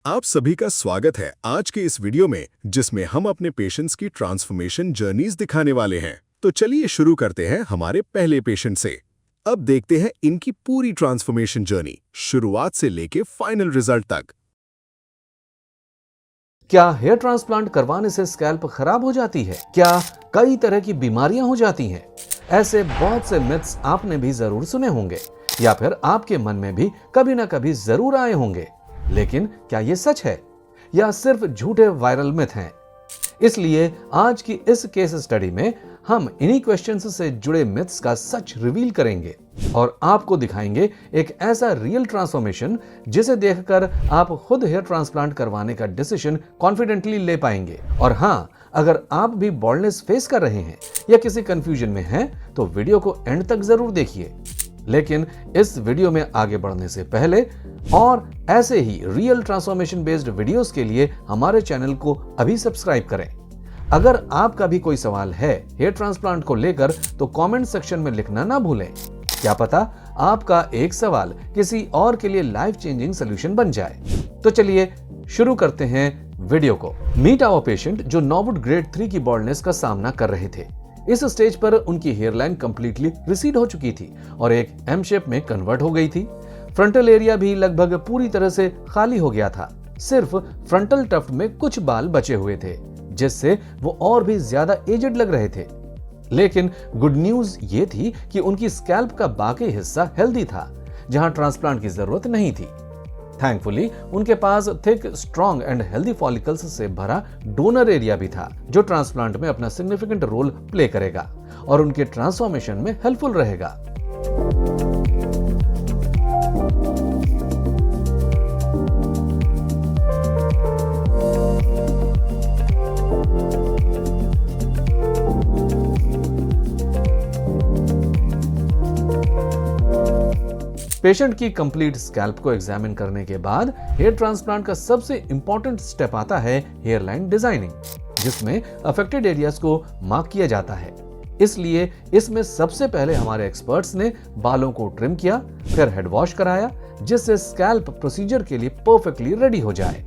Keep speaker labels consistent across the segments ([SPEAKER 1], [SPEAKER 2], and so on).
[SPEAKER 1] आप सभी का स्वागत है आज के इस वीडियो में जिसमें हम अपने पेशेंट्स की ट्रांसफॉर्मेशन जर्नीज दिखाने वाले हैं। तो चलिए शुरू करते हैं हमारे पहले पेशेंट से। अब देखते हैं इनकी पूरी ट्रांसफॉर्मेशन जर्नी शुरुआत से लेके फाइनल रिजल्ट तक।
[SPEAKER 2] क्या हेयर ट्रांसप्लांट करवाने से स्कैल्प खराब हो जाती है? क्या कई तरह की बीमारियां हो जाती हैं? ऐसे बहुत से मिथ्स आपने भी जरूर सुने होंगे या फिर आपके मन में भी कभी ना कभी जरूर आए होंगे। लेकिन क्या ये सच है या सिर्फ झूठे वायरल मिथ हैं? इसलिए आज की इस केस स्टडी में हम इन्हीं क्वेश्चंस से जुड़े मिथ्स का सच रिवील करेंगे और आपको दिखाएंगे एक ऐसा रियल ट्रांसफॉर्मेशन जिसे देखकर आप खुद हेयर ट्रांसप्लांट करवाने का डिसीजन कॉन्फिडेंटली ले पाएंगे। और हाँ, अगर आप भी बॉल्डनेस फेस कर रहे हैं या किसी कंफ्यूजन में हैं तो वीडियो को एंड तक जरूर देखिए। लेकिन इस वीडियो में आगे बढ़ने से पहले और ऐसे ही रियल ट्रांसफॉर्मेशन बेस्ड वीडियोस के लिए हमारे चैनल को अभी सब्सक्राइब करें। अगर आपका भी कोई सवाल है हेयर ट्रांसप्लांट को लेकर तो कमेंट सेक्शन में लिखना ना भूलें। क्या पता आपका एक सवाल किसी और के लिए लाइफ चेंजिंग सोल्यूशन बन जाए। तो चलिए शुरू करते हैं वीडियो को। मीट आवर पेशेंट जो नॉर्वुड ग्रेड 3 की बॉल्डनेस का सामना कर रहे थे। इस स्टेज पर उनकी हेयरलाइन कंप्लीटली रिसीड हो चुकी थी और एक एम शेप में कन्वर्ट हो गई थी। फ्रंटल एरिया भी लगभग पूरी तरह से खाली हो गया था। सिर्फ फ्रंटल टफ्ट में कुछ बाल बचे हुए थे जिससे वो और भी ज्यादा एजेड लग रहे थे। लेकिन गुड न्यूज ये थी कि उनकी स्कैल्प का बाकी हिस्सा हेल्दी था जहां ट्रांसप्लांट की जरूरत नहीं थी। थैंकफुली उनके पास thick, strong and healthy follicles से भरा डोनर एरिया भी था जो ट्रांसप्लांट में अपना सिग्निफिकेंट रोल प्ले करेगा और उनके ट्रांसफॉर्मेशन में हेल्पफुल रहेगा। पेशेंट की कंप्लीट स्कैल्प को एग्जामिन करने के बाद हेयर ट्रांसप्लांट का सबसे इंपॉर्टेंट स्टेप आता है हेयरलाइन डिजाइनिंग, जिसमें अफेक्टेड एरियाज को मार्क किया जाता है। इसलिए इसमें सबसे पहले हमारे एक्सपर्ट्स ने बालों को ट्रिम किया, फिर हेड वॉश कराया जिससे स्कैल्प प्रोसीजर के लिए परफेक्टली रेडी हो जाए।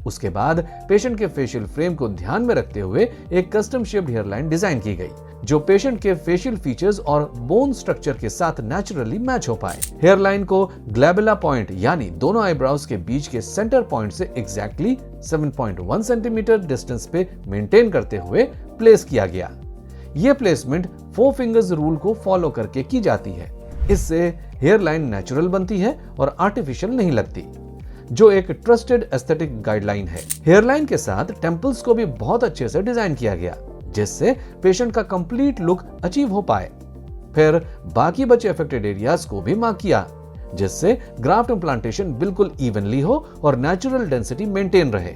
[SPEAKER 2] उसके बाद पेशेंट के फेशियल फ्रेम को ध्यान में रखते हुए एक कस्टम शेप्ड हेयरलाइन डिजाइन की गई जो पेशेंट के फेशियल फीचर्स और बोन स्ट्रक्चर के साथ नेचुरली मैच हो पाए। हेयरलाइन को ग्लैबुला पॉइंट यानी दोनों आईब्राउज के बीच के सेंटर पॉइंट से एग्जैक्टली 7.1 सेंटीमीटर डिस्टेंस पे मेंटेन करते हुए प्लेस किया गया। यह प्लेसमेंट 4 फिंगर्स रूल को फॉलो करके की जाती है। इससे हेयरलाइन नेचुरल बनती है और आर्टिफिशियल नहीं लगती, जो एक ट्रस्टेड एस्थेटिक गाइडलाइन है। हेयरलाइन के साथ टेम्पल्स को भी बहुत अच्छे से डिजाइन किया गया जिससे पेशेंट का कंप्लीट लुक अचीव हो पाए। फिर बाकी बचे अफेक्टेड एरियाज को भी मार्क किया जिससे ग्राफ्ट इम्प्लांटेशन बिल्कुल इवनली हो और नेचुरल डेंसिटी मेंटेन रहे।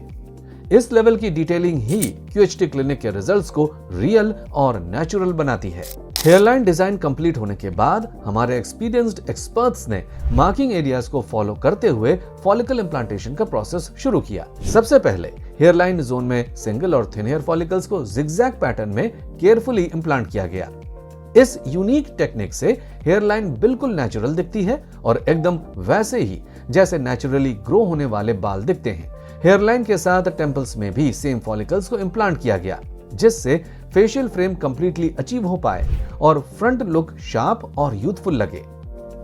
[SPEAKER 2] इस लेवल की डिटेलिंग ही QHT क्लिनिक के रिजल्ट्स को रियल और नेचुरल बनाती है। हेयरलाइन डिजाइन कंप्लीट होने के बाद हमारे एक्सपीरियंस्ड एक्सपर्ट्स ने मार्किंग एरियाज को फॉलो करते हुए फॉलिकल इम्प्लांटेशन का प्रोसेस शुरू किया। सबसे पहले हेयरलाइन जोन में सिंगल और थिन हेयर फॉलिकल्स को जिगजैग पैटर्न में केयरफुली इम्प्लांट किया गया। इस यूनिक टेक्निक से हेयरलाइन बिल्कुल नेचुरल दिखती है और एकदम वैसे ही जैसे नेचुरली ग्रो होने वाले बाल दिखते हैं। हेयरलाइन के साथ टेम्पल्स में भी सेम फॉलिकल्स को इम्प्लांट किया गया जिससे फेशियल फ्रेम कंप्लीटली अचीव हो पाए और फ्रंट लुक शार्प और यूथफुल लगे।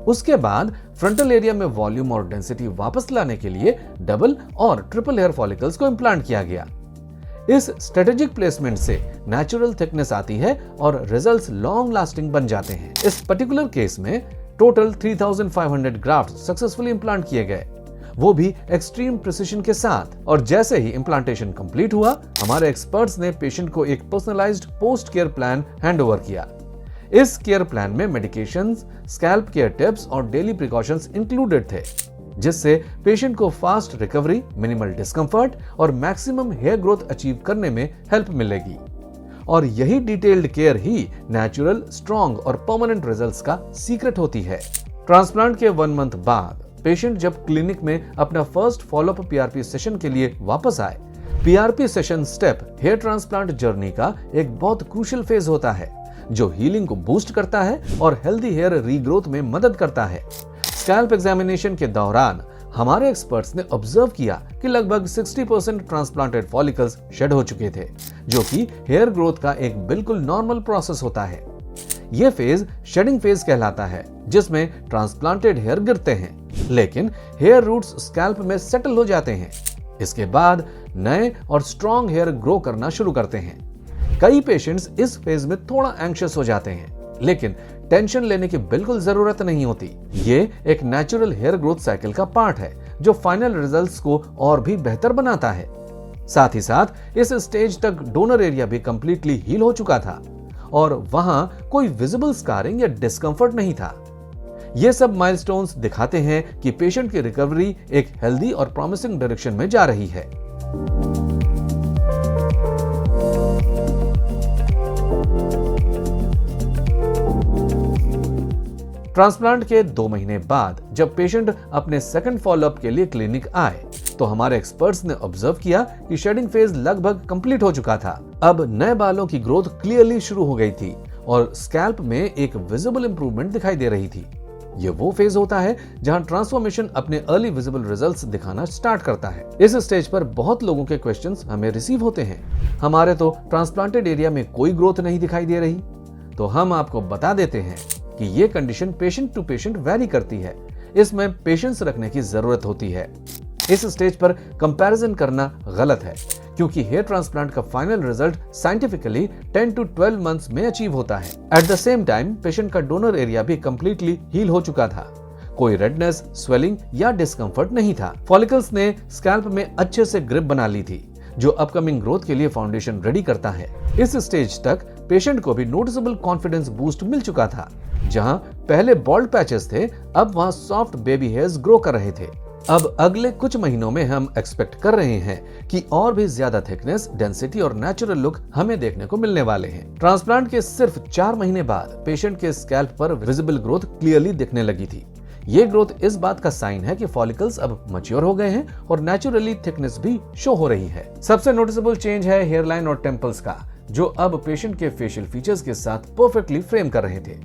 [SPEAKER 2] उसके बाद फ्रंटल एरिया में वॉल्यूम और डेंसिटी वापस लाने के लिए डबल और ट्रिपल हेयर फॉलिकल्स को इम्प्लांट किया गया। इस स्ट्रेटेजिक प्लेसमेंट से नेचुरल थिकनेस आती है और रिजल्ट्स लॉन्ग लास्टिंग बन जाते हैं। इस पर्टिकुलर केस में टोटल 3500 ग्राफ्ट सक्सेसफुली इम्प्लांट किए गए, वो भी एक्सट्रीम प्रिसिशन के साथ। और जैसे ही इम्प्लांटेशन कंप्लीट हुआ हमारे एक्सपर्ट्स ने पेशेंट को एक personalised post care plan handover किया। इस केयर प्लान में मेडिकेशंस, स्कैल्प केयर टिप्स और डेली प्रिकॉशंस इंक्लूडेड थे जिससे पेशेंट को फास्ट रिकवरी, मिनिमल डिस्कंफर्ट और मैक्सिमम हेयर ग्रोथ अचीव करने में हेल्प मिलेगी। और यही डिटेल्ड केयर ही नेचुरल, स्ट्रॉन्ग और परमानेंट रिजल्ट्स का सीक्रेट होती है। ट्रांसप्लांट के 1 मंथ बाद पेशेंट जब क्लिनिक में अपना फर्स्ट फॉलोअप PRP सेशन के लिए वापस आए, PRP session step hair transplant journey का एक बहुत क्रूशियल फेज होता है जो हीलिंग को बूस्ट करता है और हेल्दी हेयर रीग्रोथ में मदद करता है। स्कैल्प एग्जामिनेशन के दौरान हमारे एक्सपर्ट्स ने ऑब्जर्व किया कि लगभग 60% ट्रांसप्लांटेड फॉलिकल्स शेड हो चुके थे, जो कि हेयर ग्रोथ का एक बिल्कुल नॉर्मल प्रोसेस होता है। यह फेज शेडिंग फेज कहलाता है, जिसमें ट्रांसप्लांटेड हेयर गिरते हैं, लेकिन हेयर रूट्स स्कैल्प में सेटल हो जाते हैं। इसके बाद नए और स्ट्रॉन्ग हेयर ग्रो करना शुरू करते हैं। कई पेशेंट्स इस फेज में थोड़ा एंग्शियस हो जाते हैं, लेकिन टेंशन लेने की बिल्कुल जरूरत नहीं होती। ये एक नेचुरल हेयर ग्रोथ साइकिल का पार्ट है, जो फाइनल रिजल्ट्स को और भी बेहतर बनाता है। साथ ही साथ इस स्टेज तक डोनर एरिया भी कंप्लीटली हील हो चुका था और वहां कोई विजिबल स्कारिंग या डिस्कंफर्ट नहीं था। ये सब माइलस्टोन्स दिखाते हैं कि पेशेंट की रिकवरी एक हेल्दी और प्रॉमिसिंग डायरेक्शन में जा रही है। ट्रांसप्लांट के 2 महीने बाद जब पेशेंट अपने सेकंड फॉलोअप के लिए क्लिनिक आए, तो हमारे एक्सपर्ट्स ने ऑब्जर्व किया कि शेडिंग फेज लगभग कंप्लीट हो चुका था। अब नए बालों की ग्रोथ क्लियरली शुरू हो गई थी और स्कैल्प में एक विजिबल इंप्रूवमेंट दिखाई दे रही थी। ये वो फेज होता है जहां ट्रांसफॉर्मेशन अपने अर्ली विजिबल रिजल्ट्स दिखाना स्टार्ट करता है। इस स्टेज पर बहुत लोगों के क्वेश्चंस हमें रिसीव होते हैं। हमारे तो ट्रांसप्लांटेड एरिया में कोई ग्रोथ नहीं दिखाई दे रही। तो हम आपको बता देते हैं कि ये condition patient to patient vary करती है। इसमें पेशेंस रखने की जरूरत होती है। इस स्टेज पर कंपैरिजन करना गलत है, क्योंकि हेयर ट्रांसप्लांट का final result scientifically 10 to 12 months में अचीव होता है। At the same time patient का डोनर एरिया भी कंप्लीटली हील हो चुका था। कोई रेडनेस, स्वेलिंग या डिस्कंफर्ट नहीं था। फॉलिकल्स ने स्कैल्प में अच्छे से ग्रिप बना ली थी, जो अपकमिंग ग्रोथ के लिए फाउंडेशन रेडी करता है। इस स्टेज तक पेशेंट को भी नोटिसेबल कॉन्फिडेंस बूस्ट मिल चुका था। जहां पहले बॉल्ड पैचेस थे, अब वहां सॉफ्ट बेबी हेयर्स ग्रो कर रहे थे। अब अगले कुछ महीनों में हम एक्सपेक्ट कर रहे हैं कि और भी ज्यादा थिकनेस, डेंसिटी और नेचुरल लुक हमें देखने को मिलने वाले हैं। ट्रांसप्लांट के सिर्फ 4 महीने बाद पेशेंट के स्कैल्प पर विजिबल ग्रोथ क्लियरली दिखने लगी थी। ये ग्रोथ इस बात का साइन है कि फॉलिकल्स अब मैच्योर हो गए हैं और नेचुरली थिकनेस भी शो हो रही है। सबसे नोटिसेबल चेंज है हेयरलाइन और टेम्पल्स का, जो अब पेशेंट के फेशियल फीचर्स के साथ परफेक्टली फ्रेम कर रहे थे,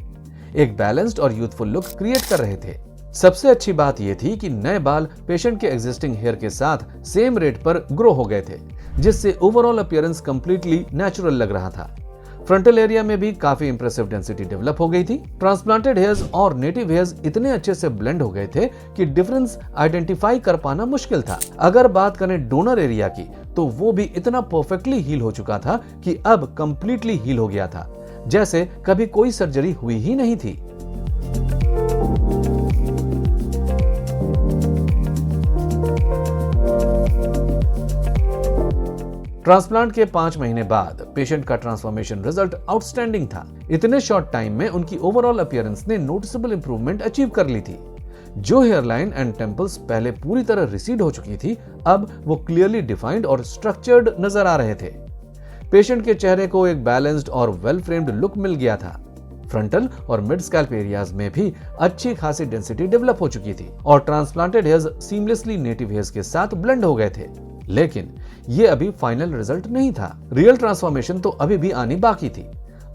[SPEAKER 2] एक बैलेंस्ड और यूथफुल लुक क्रिएट कर रहे थे। सबसे अच्छी बात यह थी कि नए बाल पेशेंट के एग्जिस्टिंग हेयर के साथ सेम रेट पर ग्रो हो गए थे, जिससे ओवरऑल अपीयरेंस कंप्लीटली नेचुरल लग रहा था। फ्रंटल एरिया में भी काफी इंप्रेसिव डेंसिटी डेवलप हो गई थी। ट्रांसप्लांटेड हेयर्स और नेटिव हेयर्स इतने अच्छे से ब्लेंड हो गए थे कि डिफरेंस आइडेंटिफाई कर पाना मुश्किल था। अगर बात करें डोनर एरिया की, तो वो भी इतना परफेक्टली हील हो चुका था कि अब कंप्लीटली हील हो गया था, जैसे कभी कोई सर्जरी हुई ही नहीं थी। ट्रांसप्लांट के 5 महीने बाद पेशेंट का ट्रांसफॉर्मेशन रिजल्ट आउटस्टैंडिंग था। इतने शॉर्ट टाइम में उनकी ओवरऑल अपीयरेंस ने नोटिसेबल इंप्रूवमेंट अचीव कर ली थी। जो हेयरलाइन एंड टेम्पल्स पहले पूरी तरह रिसीड हो चुकी थी, अब वो क्लियरली डिफाइंड और स्ट्रक्चर्ड नजर आ रहे थे। पेशेंट के चेहरे को एक बैलेंस्ड और वेल फ्रेम्ड लुक मिल गया था। फ्रंटल और मिड स्कैल्प एरियाज में भी अच्छी खासी डेंसिटी डेवलप हो चुकी थी और transplanted hairs seamlessly native hairs के साथ ब्लेंड हो गए थे। लेकिन ये अभी फाइनल रिजल्ट नहीं था। रियल ट्रांसफॉर्मेशन तो अभी भी आनी बाकी थी।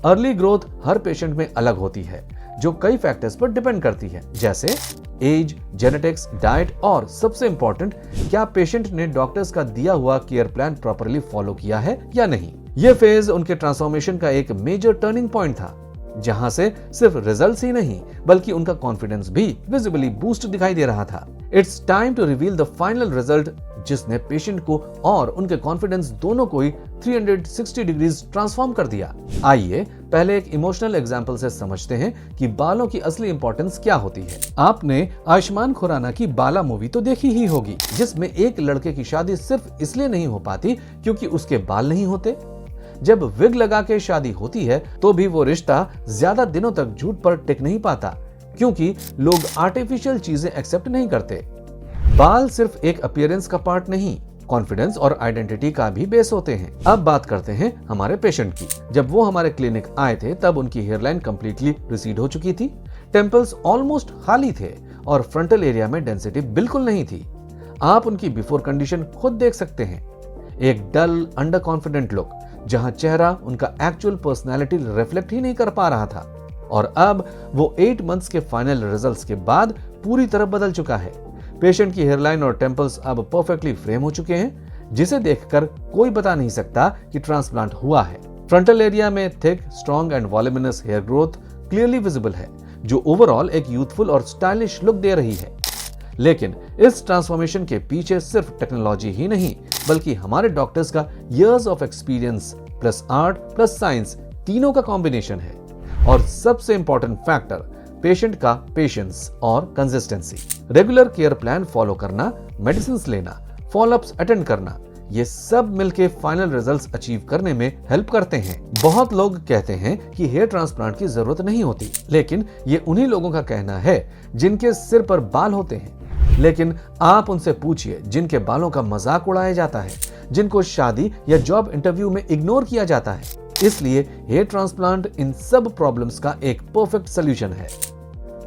[SPEAKER 2] अर्ली ग्रोथ हर पेशेंट में अलग होती है, जो कई फैक्टर्स पर डिपेंड करती है, जैसे एज, जेनेटिक्स, डाइट और सबसे इंपॉर्टेंट, क्या पेशेंट ने डॉक्टर्स का दिया हुआ केयर प्लान प्रॉपर्ली फॉलो किया है या नहीं। यह फेज उनके ट्रांसफॉर्मेशन का एक मेजर टर्निंग पॉइंट था, जहां से सिर्फ रिजल्ट्स ही नहीं बल्कि उनका कॉन्फिडेंस भी विजिबली बूस्ट दिखाई दे रहा था। It's time to reveal the final result, जिसने पेशेंट को और उनके कॉन्फिडेंस दोनों को ही 360 डिग्रीज ट्रांसफॉर्म कर दिया। आइए पहले एक इमोशनल एग्जांपल से समझते हैं कि बालों की असली इंपॉर्टेंस क्या होती है। आपने आयुष्मान खुराना की बाला मूवी तो देखी ही होगी, जिसमें एक लड़के की शादी सिर्फ इसलिए नहीं हो पाती क्योंकि उसके बाल नहीं होते। जब विग लगा के शादी होती है तो भी वो रिश्ता ज्यादा दिनों तक झूठ पर टिक नहीं पाता, क्योंकि लोग आर्टिफिशियल चीजें एक्सेप्ट नहीं करते। बाल सिर्फ एक अपीयरेंस का पार्ट नहीं, कॉन्फिडेंस और आइडेंटिटी का भी बेस होते हैं। अब बात करते हैं हमारे पेशेंट की। जब वो हमारे क्लिनिक आए थे तब उनकी हेयरलाइन कंप्लीटली रिसीड हो चुकी थी, टेम्पल्स ऑलमोस्ट खाली थे और फ्रंटल एरिया में डेंसिटी बिल्कुल नहीं थी। आप उनकी बिफोर कंडीशन खुद देख सकते हैं, एक डल अंडर कॉन्फिडेंट लुक, जहां चेहरा उनका एक्चुअल पर्सनैलिटी रिफ्लेक्ट ही नहीं कर पा रहा था। और अब वो 8 मंथ्स के फाइनल रिजल्ट्स के बाद पूरी तरह बदल चुका है। पेशेंट की हेयरलाइन और टेम्पल्स अब परफेक्टली फ्रेम हो चुके हैं, जिसे देखकर कोई बता नहीं सकता कि ट्रांसप्लांट हुआ है। फ्रंटल एरिया में thick, strong and voluminous hair growth clearly visible है, जो ओवरऑल एक यूथफुल और स्टाइलिश लुक दे रही है। लेकिन इस ट्रांसफॉर्मेशन के पीछे सिर्फ टेक्नोलॉजी ही नहीं, बल्कि हमारे डॉक्टर्स का years of experience plus art plus science तीनों का कॉम्बिनेशन है। और सबसे इंपॉर्टेंट फैक्टर, पेशेंट का पेशेंस और consistency. Regular care plan follow करना, मेडिसिन लेना, फॉलोअप्स अटेंड करना, ये सब मिलके फाइनल रिजल्ट्स अचीव करने में हेल्प करते हैं। बहुत लोग कहते हैं कि हेयर ट्रांसप्लांट की जरूरत नहीं होती, लेकिन ये उन्हीं लोगों का कहना है जिनके सिर पर बाल होते हैं। लेकिन आप उनसे पूछिए जिनके बालों का मजाक उड़ाया जाता है, जिनको शादी या जॉब इंटरव्यू में इग्नोर किया जाता है। इसलिए हेयर ट्रांसप्लांट इन सब प्रॉब्लम्स का एक परफेक्ट सॉल्यूशन है।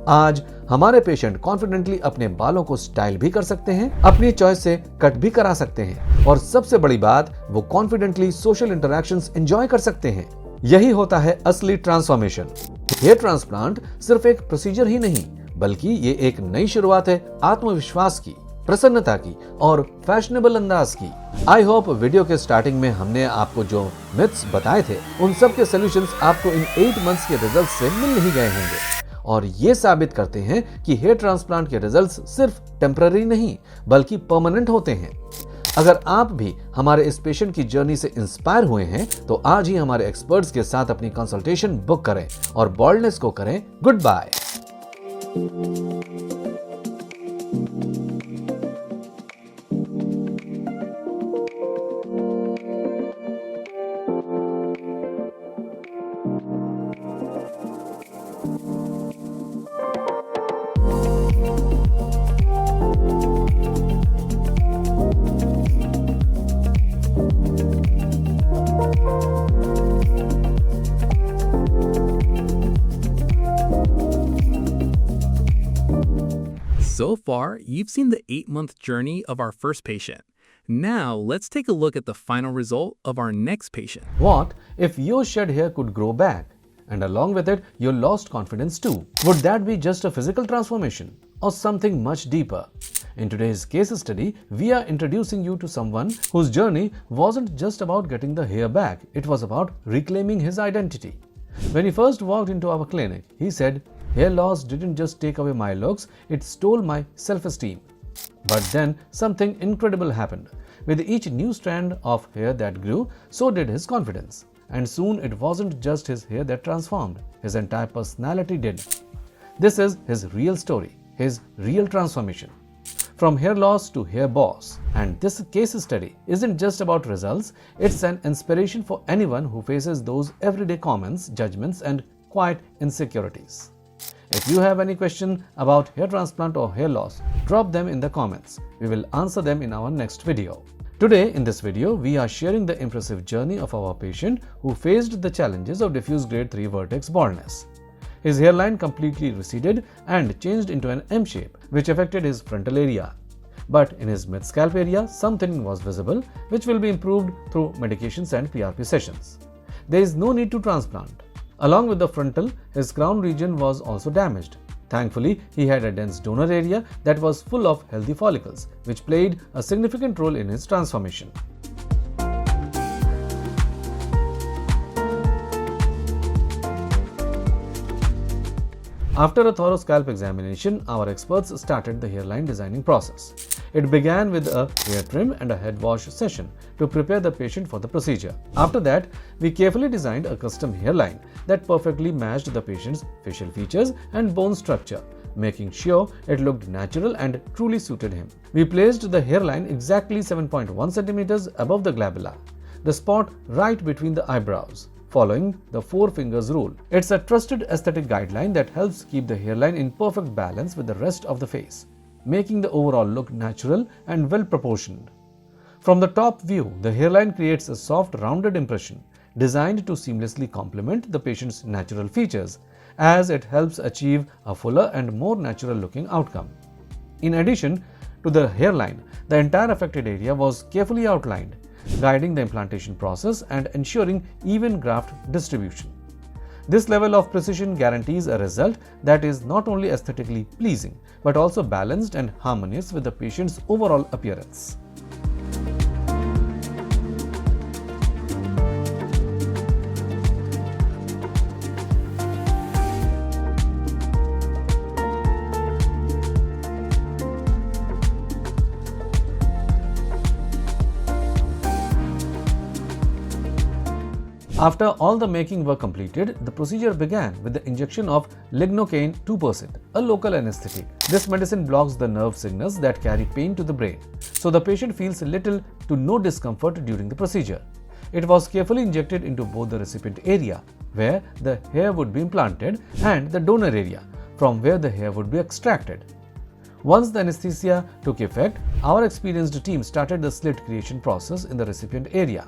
[SPEAKER 2] आज हमारे पेशेंट कॉन्फिडेंटली अपने बालों को स्टाइल भी कर सकते हैं, अपनी चॉइस से कट भी करा सकते हैं, और सबसे बड़ी बात, वो कॉन्फिडेंटली सोशल इंटरैक्शंस एंजॉय कर सकते हैं। यही होता है असली ट्रांसफॉर्मेशन। हेयर ट्रांसप्लांट सिर्फ एक प्रोसीजर ही नहीं, बल्कि ये एक नई शुरुआत है आत्मविश्वास की, प्रसन्नता की और फैशनेबल अंदाज की। आई होप वीडियो के स्टार्टिंग में हमने आपको जो मिथ्स बताए थे, उन सब के सॉल्यूशंस आपको इन 8 मंथ्स के रिजल्ट्स से मिल ही गए होंगे, और ये साबित करते हैं कि हेयर ट्रांसप्लांट के रिजल्ट्स सिर्फ टेम्पररी नहीं, बल्कि परमानेंट होते हैं। अगर आप भी हमारे इस पेशेंट की जर्नी से इंस्पायर हुए हैं, तो आज ही हमारे एक्सपर्ट्स के साथ अपनी कंसल्टेशन बुक करें और बॉल्डनेस को करें goodbye.
[SPEAKER 3] So far, you've seen the 8-month journey of our first patient. Now, let's take a look at the final result of our next patient.
[SPEAKER 2] What if your shed hair could grow back, and along with it, your lost confidence too? Would that be just a physical transformation or something much deeper? In today's case study, we are introducing you to someone whose journey wasn't just about getting the hair back, it was about reclaiming his identity. When he first walked into our clinic, he said, "Hair loss didn't just take away my looks, it stole my self-esteem." But then something incredible happened. With each new strand of hair that grew, so did his confidence. And soon it wasn't just his hair that transformed, his entire personality did. This is his real story, his real transformation. From hair loss to hair boss. And this case study isn't just about results, it's an inspiration for anyone who faces those everyday comments, judgments, and quiet insecurities. If you have any question about hair transplant or hair loss, drop them in the comments. We will answer them in our next video. Today, in this video, we are sharing the impressive journey of our patient who faced the challenges of diffuse grade 3 vertex baldness. His hairline completely receded and changed into an M shape, which affected his frontal area. But in his mid-scalp area, something was visible, which will be improved through medications and PRP sessions. There is no need to transplant. Along with the frontal, his crown region was also damaged. Thankfully, he had a dense donor area that was full of healthy follicles, which played a significant role in his transformation. After a thorough scalp examination, our experts started the hairline designing process. It began with a hair trim and a head wash session to prepare the patient for the procedure. After that, we carefully designed a custom hairline that perfectly matched the patient's facial features and bone structure, making sure it looked natural and truly suited him. We placed the hairline exactly 7.1 centimeters above the glabella, the spot right between the eyebrows, following the 4 fingers rule. It's a trusted aesthetic guideline that helps keep the hairline in perfect balance with the rest of the face, making the overall look natural and well proportioned. From the top view, the hairline creates a soft, rounded impression designed to seamlessly complement the patient's natural features, as it helps achieve a fuller and more natural looking outcome. In addition to the hairline, the entire affected area was carefully outlined, guiding the implantation process and ensuring even graft distribution. This level of precision guarantees a result that is not only aesthetically pleasing but also balanced and harmonious with the patient's overall appearance. After all the making were completed, the procedure began with the injection of lignocaine 2%, a local anesthetic. This medicine blocks the nerve signals that carry pain to the brain, so the patient feels little to no discomfort during the procedure. It was carefully injected into both the recipient area, where the hair would be implanted, and the donor area, from where the hair would be extracted. Once the anesthesia took effect, our experienced team started the slit creation process in the recipient area.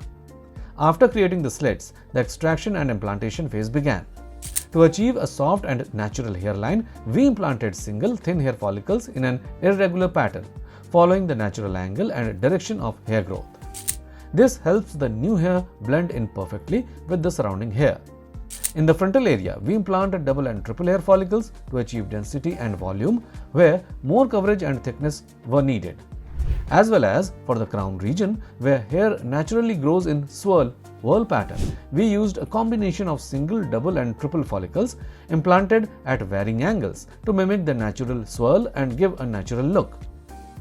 [SPEAKER 2] After creating the slits, the extraction and implantation phase began. To achieve a soft and natural hairline, we implanted single thin hair follicles in an irregular pattern, following the natural angle and direction of hair growth. This helps the new hair blend in perfectly with the surrounding hair. In the frontal area, we implanted double and triple hair follicles to achieve density and volume, where more coverage and thickness were needed, as well as for the crown region, where hair naturally grows in swirl pattern. We used a combination of single, double and triple follicles implanted at varying angles to mimic the natural swirl and give a natural look.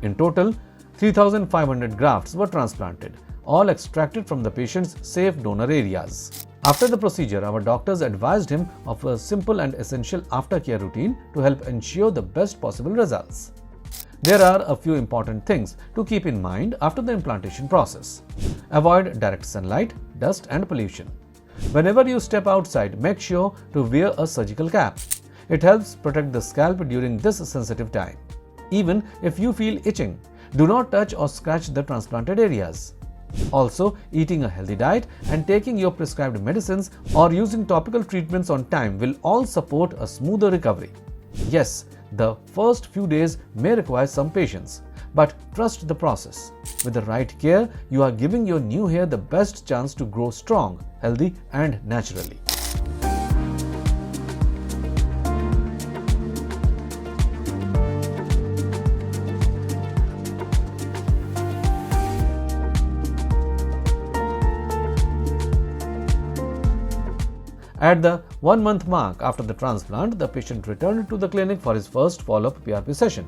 [SPEAKER 2] In total, 3,500 grafts were transplanted, all extracted from the patient's safe donor areas. After the procedure, our doctors advised him of a simple and essential aftercare routine to help ensure the best possible results. There are a few important things to keep in mind after the implantation process. Avoid direct sunlight, dust and pollution. Whenever you step outside, make sure to wear a surgical cap. It helps protect the scalp during this sensitive time. Even if you feel itching, do not touch or scratch the transplanted areas. Also, eating a healthy diet and taking your prescribed medicines or using topical treatments on time will all support a smoother recovery. Yes, the first few days may require some patience, but trust the process. With the right care, you are giving your new hair the best chance to grow strong, healthy and naturally. At the 1 month mark after the transplant, the patient returned to the clinic for his first follow-up PRP session.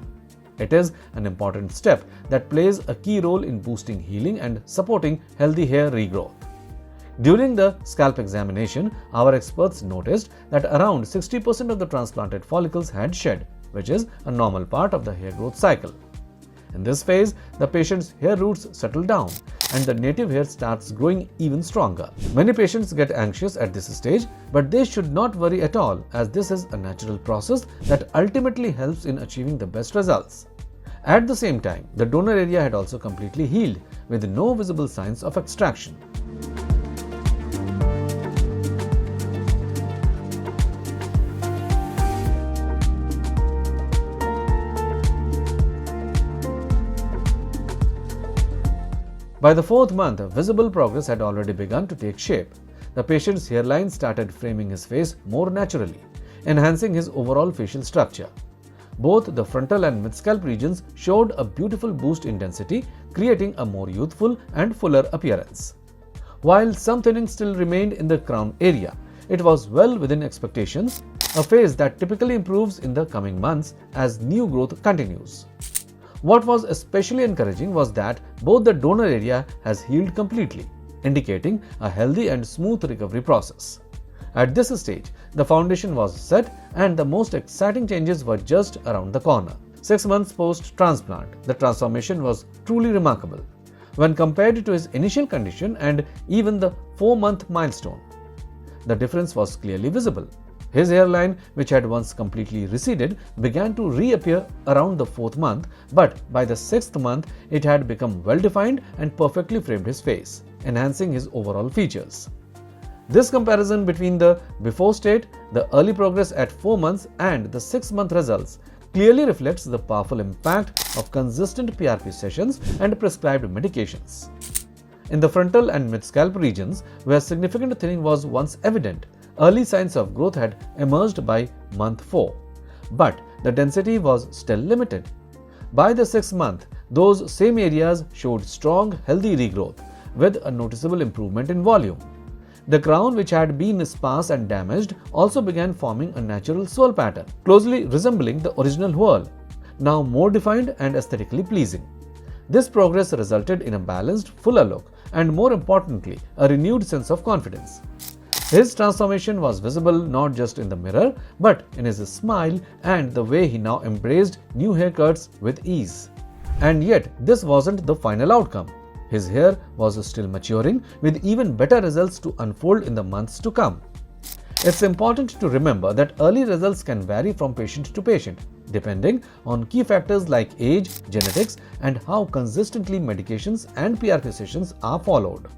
[SPEAKER 2] It is an important step that plays a key role in boosting healing and supporting healthy hair regrowth. During the scalp examination, our experts noticed that around 60% of the transplanted follicles had shed, which is a normal part of the hair growth cycle. In this phase, the patient's hair roots settle down and the native hair starts growing even stronger. Many patients get anxious at this stage, but they should not worry at all, as this is a natural process that ultimately helps in achieving the best results. At the same time, the donor area had also completely healed with no visible signs of extraction. By the 4th month, visible progress had already begun to take shape. The patient's hairline started framing his face more naturally, enhancing his overall facial structure. Both the frontal and mid-scalp regions showed a beautiful boost in density, creating a more youthful and fuller appearance. While some thinning still remained in the crown area, it was well within expectations, a phase that typically improves in the coming months as new growth continues. What was especially encouraging was that both the donor area has healed completely, indicating a healthy and smooth recovery process. At this stage, the foundation was set and the most exciting changes were just around the corner. 6 months post-transplant, the transformation was truly remarkable when compared to his initial condition and even the 4-month milestone. The difference was clearly visible. His hairline, which had once completely receded, began to reappear around the 4th month, but by the 6th month, it had become well-defined and perfectly framed his face, enhancing his overall features. This comparison between the before state, the early progress at 4 months and the 6-month results clearly reflects the powerful impact of consistent PRP sessions and prescribed medications. In the frontal and mid-scalp regions, where significant thinning was once evident, Early signs of growth had emerged by month 4, but the density was still limited. By the 6th month, those same areas showed strong, healthy regrowth with a noticeable improvement in volume. The crown, which had been sparse and damaged, also began forming a natural swirl pattern, closely resembling the original whorl, now more defined and aesthetically pleasing. This progress resulted in a balanced, fuller look and, more importantly, a renewed sense of confidence. His transformation was visible not just in the mirror, but in his smile and the way he now embraced new haircuts with ease. And yet, this wasn't the final outcome. His hair was still maturing, with even better results to unfold in the months to come. It's important to remember that early results can vary from patient to patient, depending on key factors like age, genetics, and how consistently medications and PRP sessions are followed.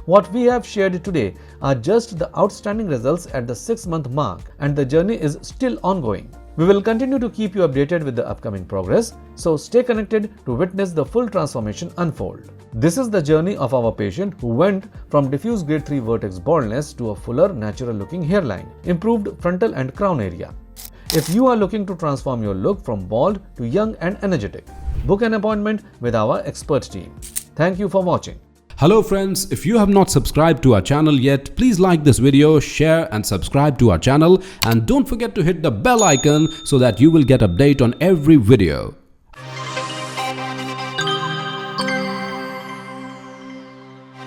[SPEAKER 2] What we have shared today are just the outstanding results at the 6-month mark, and the journey is still ongoing. We will continue to keep you updated with the upcoming progress, so stay connected to witness the full transformation unfold. This is the journey of our patient who went from diffuse grade 3 vertex baldness to a fuller, natural looking hairline, improved frontal and crown area. If you are looking to transform your look from bald to young and energetic, book an appointment with our expert team. Thank you for watching.
[SPEAKER 4] Hello friends, if you have not subscribed to our channel yet, please like this video, share and subscribe to our channel, and don't forget to hit the bell icon so that you will get update on every video.